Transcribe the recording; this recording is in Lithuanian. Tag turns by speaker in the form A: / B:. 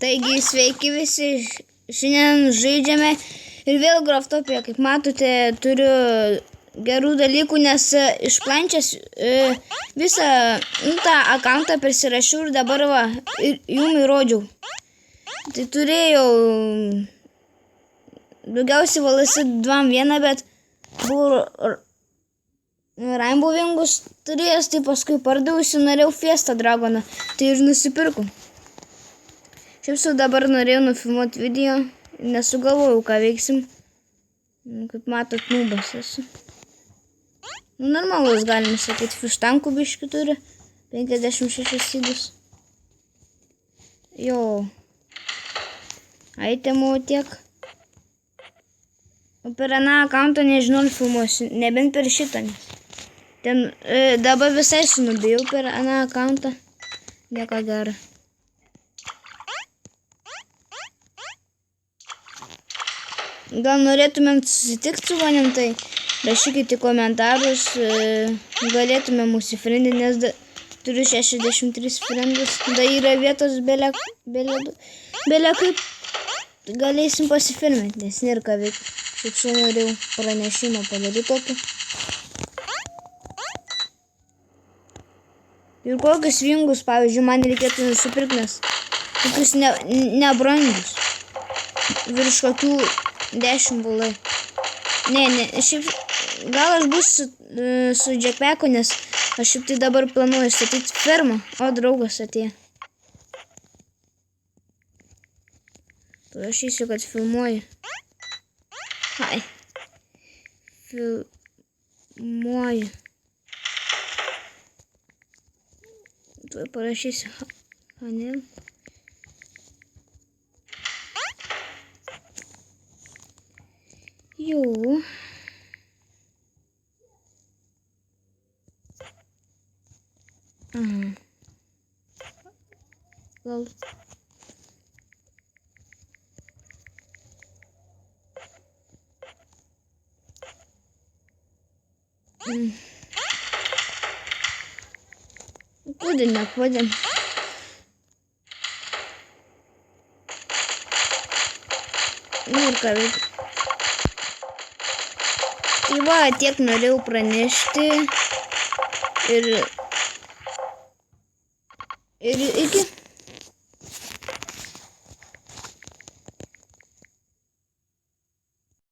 A: Taigi sveiki visi, šiandien žaidžiame ir vėl Graftopija, kaip matote, turiu gerų dalykų, nes išplančias visą tą akantą persirašiau ir dabar va, jum įrodžiau. Tai turėjau daugiausiai valasi 2-1, bet buvau Rainbow Wingus turėjęs, tai paskui pardavusi, norėjau Fiesta Dragoną, tai ir nusipirkau. Šiaip sau dabar norėjau nufilmuoti video, nesugalvojau, ką veiksim. Kaip matot, nubas esu. Normalus, galima sakyti, fištankų biškių turi, 56 sydus. Jo. Aitemų tiek. O per aną akantą nežinau, filmuosiu, nebent per šitą. Ten dabar visai sunubėjau per aną akantą. Nieko gero. Gal norėtumėm susitikti su manim, tai rašykite į komentarus, galėtumėm užsifrendinti, nes turiu 63 frendus, da yra vietos belia kaip galėsim pasifilminti, nes nėra ką veikti. Šiaip sau norėjau pranešimą padaryti tokį. Ir kokius vingus, pavyzdžiui, man reikėtų nusipirkti, nes tokius nebrangius. Virš kokių 10 bulai. Ne, šiaip gal aš bus su Jackpacku, nes aš šiaip tai dabar planuoju statyti fermą, o draugas atėjo. Parašysiu, kad filmuoju. Hai. Filmuoju. Tuoj parašysiu. Hanel. Jo. Aha. Lol. Куда находим? Нурка. Tai va, tiek norėjau pranešti ir iki.